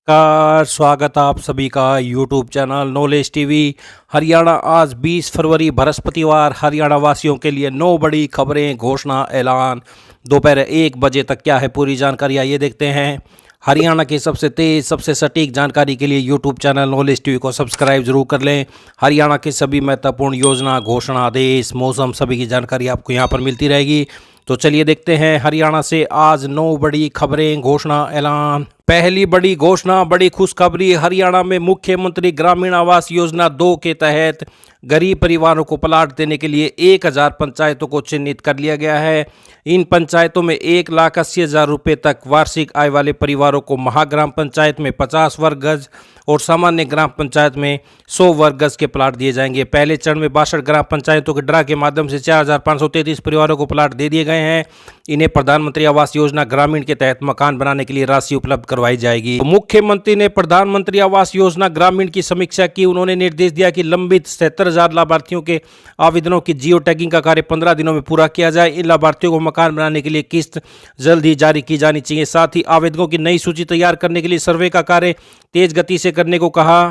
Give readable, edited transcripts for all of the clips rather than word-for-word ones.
नमस्कार, स्वागत आप सभी का YouTube channel knowledge TV. Haryana आज 20 फरवरी बृहस्पतिवार हरियाणा वासियों के लिए 9 बड़ी खबरें, घोषणा, ऐलान। दोपहर 1 बजे तक क्या है पूरी जानकारी, आइए देखते हैं। हरियाणा की सबसे तेज, सबसे सटीक जानकारी के लिए यूट्यूब चैनल नॉलेज टीवी को सब्सक्राइब जरूर कर लें। हरियाणा की सभी महत्वपूर्ण योजना, घोषणा, आदेश, मौसम सभी की जानकारी आपको यहाँ पर मिलती रहेगी। तो चलिए देखते हैं हरियाणा से आज 9 बड़ी खबरें, घोषणा, ऐलान। पहली बड़ी घोषणा, बड़ी खुशखबरी। हरियाणा में मुख्यमंत्री ग्रामीण आवास योजना 2 के तहत गरीब परिवारों को प्लाट देने के लिए 1000 पंचायतों को चिन्हित कर लिया गया है। इन पंचायतों में 1,80,000 रुपये तक वार्षिक आय वाले परिवारों को महाग्राम पंचायत में 50 वर्ग गज और सामान्य ग्राम पंचायत में 100 वर्ग गज के प्लाट दिए जाएंगे। पहले चरण में 62 ग्राम पंचायतों के ड्रा के माध्यम से 4,533 परिवारों को प्लाट दे दिए गए हैं। इन्हें प्रधानमंत्री आवास योजना ग्रामीण के तहत मकान बनाने के लिए राशि उपलब्ध करवाई जाएगी। तो मुख्यमंत्री ने प्रधानमंत्री आवास योजना ग्रामीण की समीक्षा की। उन्होंने निर्देश दिया कि लंबित 77,000 लाभार्थियों के आवेदनों की जियो टैगिंग का कार्य 15 दिनों में पूरा किया जाए। इन लाभार्थियों को मकान बनाने के लिए किस्त जल्द ही जारी की जानी चाहिए। साथ ही आवेदकों की नई सूची तैयार करने के लिए सर्वे का कार्य तेज गति से करने को कहा।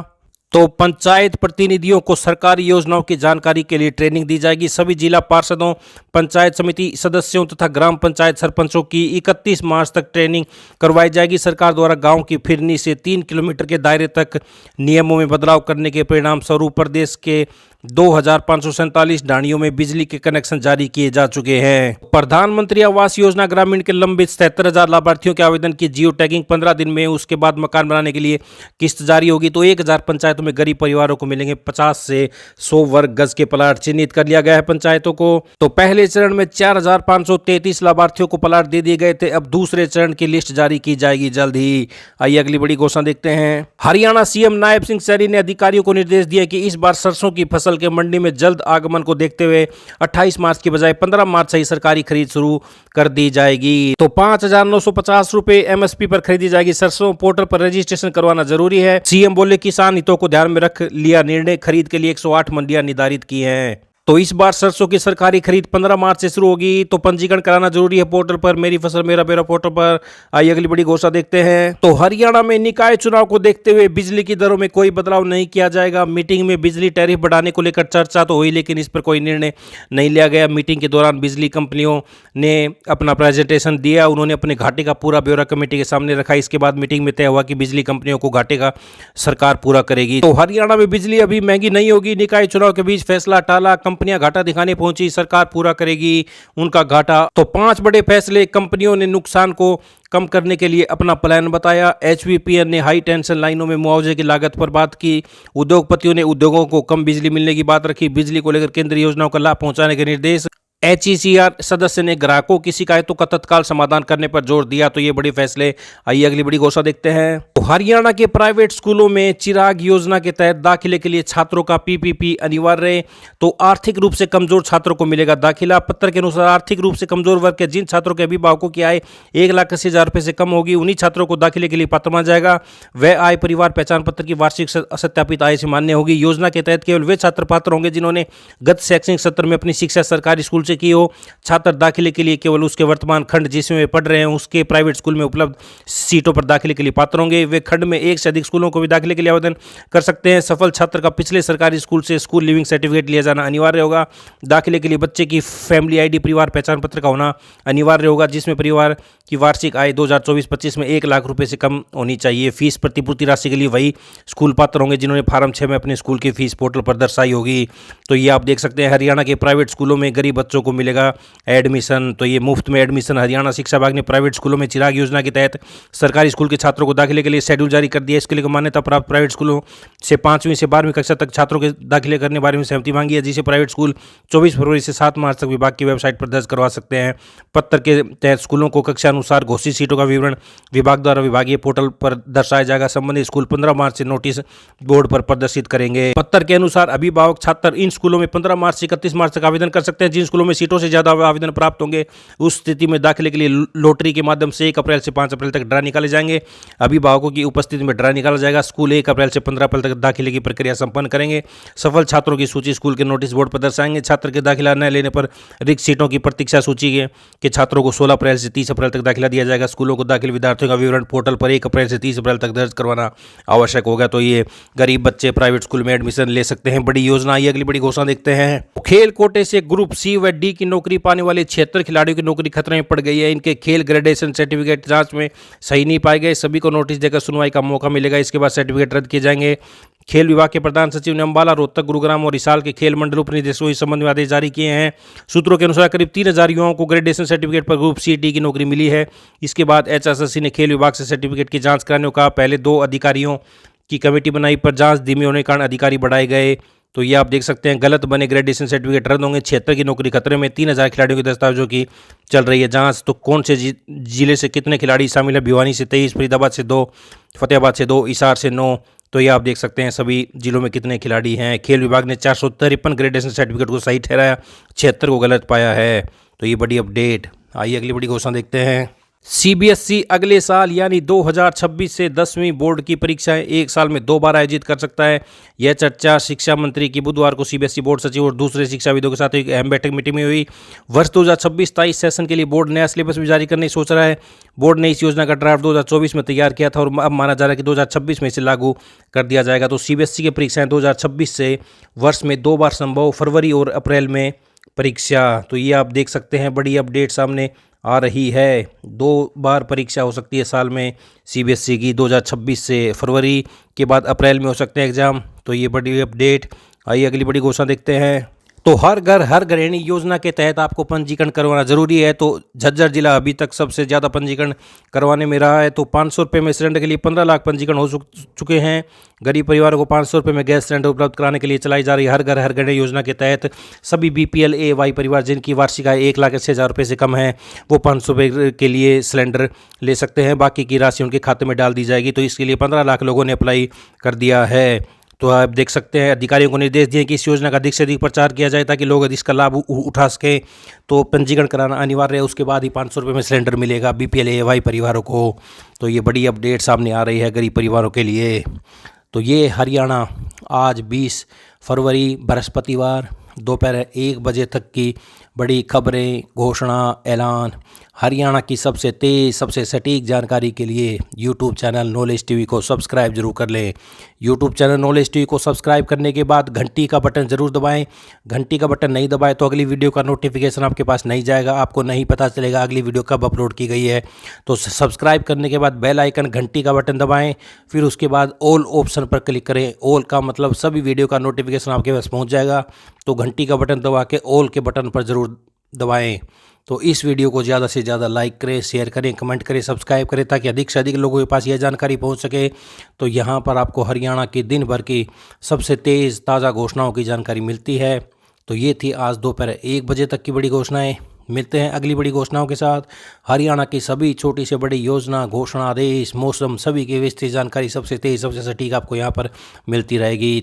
तो पंचायत प्रतिनिधियों को सरकारी योजनाओं की जानकारी के लिए ट्रेनिंग दी जाएगी। सभी जिला पार्षदों, पंचायत समिति सदस्यों तथा ग्राम पंचायत सरपंचों की 31 मार्च तक ट्रेनिंग करवाई जाएगी। सरकार द्वारा गांव की फिरनी से 3 किलोमीटर के दायरे तक नियमों में बदलाव करने के परिणाम स्वरूप प्रदेश के 2,547 ढाणियों में बिजली के कनेक्शन जारी किए जा चुके हैं। प्रधानमंत्री आवास योजना ग्रामीण के लंबित 77,000 लाभार्थियों के आवेदन की जियो टैगिंग 15 दिन में, उसके बाद मकान बनाने के लिए किस्त जारी होगी। तो 1000 पंचायतों में गरीब परिवारों को मिलेंगे 50 से 100 वर्ग गज के प्लाट। चिन्हित कर लिया गया है पंचायतों को। तो पहले चरण में 4,533 लाभार्थियों को प्लाट दे दिए गए थे। अब दूसरे चरण की लिस्ट जारी की जाएगी जल्द ही। आइए अगली बड़ी घोषणा देखते हैं। हरियाणा सीएम नायब सिंह सैनी ने अधिकारियों को निर्देश दिया कि इस बार सरसों की फसल के मंडी में जल्द आगमन को देखते हुए 28 मार्च की बजाय 15 मार्च से ही सरकारी खरीद शुरू कर दी जाएगी। तो 5,950 रुपए एमएसपी पर खरीदी जाएगी सरसों। पोर्टल पर रजिस्ट्रेशन करवाना जरूरी है। सीएम बोले किसान हितों को ध्यान में रख लिया निर्णय। खरीद के लिए 108 मंडियां निर्धारित की हैं। तो इस बार सरसों की सरकारी खरीद 15 मार्च से शुरू होगी। तो पंजीकरण कराना जरूरी है पोर्टल पर, मेरी फसल मेरा बेरा पोर्टल पर। आइए अगली बड़ी घोषणा देखते हैं। तो हरियाणा में निकाय चुनाव को देखते हुए बिजली की दरों में कोई बदलाव नहीं किया जाएगा। मीटिंग में बिजली टैरिफ बढ़ाने को लेकर चर्चा तो हुई, लेकिन इस पर कोई निर्णय नहीं लिया गया। मीटिंग के दौरान बिजली कंपनियों ने अपना प्रेजेंटेशन दिया। उन्होंने अपने घाटे का पूरा ब्यौरा कमेटी के सामने रखा। इसके बाद मीटिंग में तय हुआ कि बिजली कंपनियों को घाटे का सरकार पूरा करेगी। तो हरियाणा में बिजली अभी महंगी नहीं होगी। निकाय चुनाव के बीच फैसला टाला। कंपनियां घाटा दिखाने पहुंची, सरकार पूरा करेगी उनका घाटा। तो 5 बड़े फैसले। कंपनियों ने नुकसान को कम करने के लिए अपना प्लान बताया। एचवीपीएन ने हाई टेंशन लाइनों में मुआवजे की लागत पर बात की। उद्योगपतियों ने उद्योगों को कम बिजली मिलने की बात रखी। बिजली को लेकर केंद्रीय योजनाओं का लाभ पहुंचाने के निर्देश। एचईसीआर सदस्य ने ग्राहकों की शिकायतों का तत्काल समाधान करने पर जोर दिया। तो ये बड़े फैसले। आइए अगली बड़ी घोषणा देखते हैं। तो हरियाणा के प्राइवेट स्कूलों में चिराग योजना के तहत दाखिले के लिए छात्रों का पीपीपी अनिवार्य। तो आर्थिक रूप से कमजोर छात्रों को मिलेगा दाखिला। पत्र के अनुसार आर्थिक रूप से कमजोर वर्ग के जिन छात्रों के अभिभावकों की आय 1,80,000 रुपये से कम होगी, उन्हीं छात्रों को दाखिले के लिए पात्र माना जाएगा। वह आय परिवार पहचान पत्र की वार्षिक सत्यापित आय से मान्य होगी। योजना के तहत केवल वे छात्र पात्र होंगे जिन्होंने गत शैक्षणिक सत्र में अपनी शिक्षा सरकारी स्कूल से की हो। छात्र दाखिले के लिए केवल उसके वर्तमान खंड जिसमें वे पढ़ रहे हैं उसके प्राइवेट स्कूल में उपलब्ध सीटों पर दाखिले के लिए पात्र होंगे। वे खंड में एक से अधिक स्कूलों को भी दाखिले के लिए आवेदन कर सकते हैं। सफल छात्र का पिछले सरकारी स्कूल से स्कूल लिविंग सर्टिफिकेट लिया जाना अनिवार्य होगा। दाखिले के लिए बच्चे की फैमिली आईडी परिवार पहचान पत्र का होना अनिवार्य होगा, जिसमें परिवार की वार्षिक आय 2024-25 में 1 लाख रुपए से कम होनी चाहिए। फीस प्रतिपूर्ति राशि के लिए वही स्कूल पात्र होंगे जिन्होंने फॉर्म 6 में अपने स्कूल की फीस पोर्टल पर दर्शाई होगी। तो ये आप देख सकते हैं हरियाणा के प्राइवेट स्कूलों में गरीब बच्चों को मिलेगा एडमिशन। तो ये मुफ्त में एडमिशन। हरियाणा शिक्षा विभाग ने प्राइवेट स्कूलों में चिराग योजना के तहत सरकारी स्कूल के छात्रों को दाखिले के लिए शेड्यूल जारी कर दिया। इसके लिए मान्यता प्राप्त प्राइवेट स्कूलों से 5वीं से 12वीं कक्षा तक छात्रों के दाखिले करने बारे में सहमति मांगी है, जिसे प्राइवेट स्कूल 24 फरवरी से 7 मार्च तक विभाग की वेबसाइट पर दर्ज करवा सकते हैं। पत्र के तहत स्कूलों को कक्षा अनुसार घोषित सीटों का विवरण विभाग द्वारा विभागीय पोर्टल पर दर्शाया जाएगा। संबंधित स्कूल 15 मार्च से नोटिस बोर्ड पर प्रदर्शित करेंगे। पत्र के अनुसार अभिभावक छात्र इन स्कूलों में 15 मार्च से 31 मार्च तक आवेदन कर सकते हैं। जिन स्कूलों में सीटों से ज्यादा आवेदन प्राप्त होंगे उस स्थिति में दाखिले के लिए लॉटरी के माध्यम से 1 अप्रैल से 5 अप्रैल तक ड्रा निकाले जाएंगे। अभिभावकों की उपस्थिति में ड्रा निकाला जाएगा। स्कूल 1 अप्रैल से 15 अप्रैल तक दाखिले की प्रक्रिया संपन्न करेंगे। सफल छात्रों की सूची स्कूल के नोटिस बोर्ड पर दर्शाएंगे। छात्र के दाखिला न लेने पर रिक्त सीटों की प्रतीक्षा सूची के छात्रों को 16 अप्रैल से 30 अप्रैल तक दाखिला दिया जाएगा। स्कूलों को दाखिल विद्यार्थियों का विवरण पोर्टल पर 1 अप्रैल से 30 अप्रैल तक दर्ज करवाना आवश्यक होगा। तो ये गरीब बच्चे प्राइवेट स्कूल में एडमिशन ले सकते हैं। बड़ी योजना आई। अगली बड़ी घोषणा देखते हैं। खेल कोटे से ग्रुप सी व डी की नौकरी पाने वाले 76 खिलाड़ियों की नौकरी खतरे में पड़ गई है। इनके खेल ग्रेडेशन सर्टिफिकेट जांच में सही नहीं पाए गए। सभी को नोटिस देकर सुनवाई का मौका मिलेगा। इसके बाद सर्टिफिकेट रद्द किए जाएंगे। खेल विभाग के प्रधान सचिव ने अंबाला, रोहतक, गुरुग्राम और हिसार के खेल मंडल उपनिदेशकों को इस संबंध में आदेश जारी किए हैं। सूत्रों के अनुसार करीब 3000 युवाओं को ग्रेडेशन सर्टिफिकेट पर ग्रुप सी डी की नौकरी मिली है। इसके बाद एचएसएससी ने खेल विभाग से सर्टिफिकेट की जांच कराने को कहा। पहले 2 अधिकारियों की कमेटी बनाई, पर जांच धीमी होने के कारण अधिकारी बढ़ाए गए। तो ये आप देख सकते हैं, गलत बने ग्रेडेशन सर्टिफिकेट रद्द होंगे। 76 की नौकरी खतरे में। 3000 खिलाड़ियों के दस्तावेजों की चल रही है जांच। तो कौन से जिले से कितने खिलाड़ी शामिल है? भिवानी से 23, फरीदाबाद से 2, फतेहाबाद से 2, हिसार से 9। तो ये आप देख सकते हैं सभी जिलों में कितने खिलाड़ी हैं। खेल विभाग ने 453 ग्रेडेशन सर्टिफिकेट को सही ठहराया, 76 को गलत पाया है। तो ये बड़ी अपडेट। आइए अगली बड़ी घोषणा देखते हैं। सीबीएसई अगले साल यानी 2026 से 10वीं बोर्ड की परीक्षाएं एक साल में 2 बार आयोजित कर सकता है। यह चर्चा शिक्षा मंत्री की बुधवार को सीबीएसई बोर्ड सचिव और दूसरे शिक्षाविदों के साथ एक अहम बैठक मीटिंग में हुई। वर्ष 2026-23 सेशन के लिए बोर्ड नया सिलेबस भी जारी करने की सोच रहा है। बोर्ड ने इस योजना का ड्राफ्ट 2024 में तैयार किया था और अब माना जा रहा है कि 2026 में इसे लागू कर दिया जाएगा। तो सीबीएसई की परीक्षाएं 2026 से वर्ष में 2 बार संभव, फरवरी और अप्रैल में परीक्षा। तो ये आप देख सकते हैं, बड़ी अपडेट सामने आ रही है। 2 बार परीक्षा हो सकती है साल में सीबीएसई की। 2026 से फरवरी के बाद अप्रैल में हो सकते हैं एग्जाम। तो ये बड़ी अपडेट। आइए अगली बड़ी घोषणा देखते हैं। तो हर घर हर गृहिणी योजना के तहत आपको पंजीकरण करवाना जरूरी है। तो झज्जर जिला अभी तक सबसे ज़्यादा पंजीकरण करवाने में रहा है। तो 500 रुपये में सिलेंडर के लिए 15 लाख पंजीकरण हो चुके हैं। गरीब परिवारों को 500 रुपये में गैस सिलेंडर उपलब्ध कराने के लिए चलाई जा रही हर घर हर गृहिणी योजना के तहत सभी BPL AY परिवार जिनकी वार्षिक आय 1,80,000 रुपये से कम है, वो 500 रुपये के लिए सिलेंडर ले सकते हैं। बाकी की राशि उनके खाते में डाल दी जाएगी। तो इसके लिए 15 लाख लोगों ने अप्लाई कर दिया है। तो आप देख सकते हैं, अधिकारियों को निर्देश दिए कि इस योजना का अधिक से अधिक प्रचार किया जाए ताकि लोग इसका लाभ उठा सकें। तो पंजीकरण कराना अनिवार्य है। उसके बाद ही 500 रुपये में सिलेंडर मिलेगा BPL AY परिवारों को। तो ये बड़ी अपडेट सामने आ रही है गरीब परिवारों के लिए। तो ये हरियाणा आज 20 फरवरी बृहस्पतिवार दोपहर 1 बजे तक की बड़ी खबरें, घोषणा, ऐलान। हरियाणा की सबसे तेज़ सबसे सटीक जानकारी के लिए यूट्यूब चैनल नॉलेज टीवी को सब्सक्राइब जरूर कर लें। यूट्यूब चैनल नॉलेज टीवी को सब्सक्राइब करने के बाद घंटी का बटन ज़रूर दबाएं। घंटी का बटन नहीं दबाएं तो अगली वीडियो का नोटिफिकेशन आपके पास नहीं जाएगा, आपको नहीं पता चलेगा अगली वीडियो कब अपलोड की गई है। तो सब्सक्राइब करने के बाद बेल आइकन घंटी का बटन दबाएँ, फिर उसके बाद ऑल ऑप्शन पर क्लिक करें। ऑल का मतलब सभी वीडियो का नोटिफिकेशन आपके पास पहुँच जाएगा। तो घंटी का बटन दबा के ऑल के बटन पर ज़रूर दबाएं। तो इस वीडियो को ज़्यादा से ज़्यादा लाइक करें, शेयर करें, कमेंट करें, सब्सक्राइब करें ताकि अधिक से अधिक लोगों के पास यह जानकारी पहुंच सके। तो यहाँ पर आपको हरियाणा की दिन भर की सबसे तेज़ ताज़ा घोषणाओं की जानकारी मिलती है। तो ये थी आज दोपहर 1 बजे तक की बड़ी घोषणाएं। मिलते हैं अगली बड़ी घोषणाओं के साथ। हरियाणा की सभी छोटी से बड़ी योजना, घोषणा, आदेश, मौसम सभी की विस्तृत जानकारी सबसे तेज़ सबसे सटीक आपको यहाँ पर मिलती रहेगी।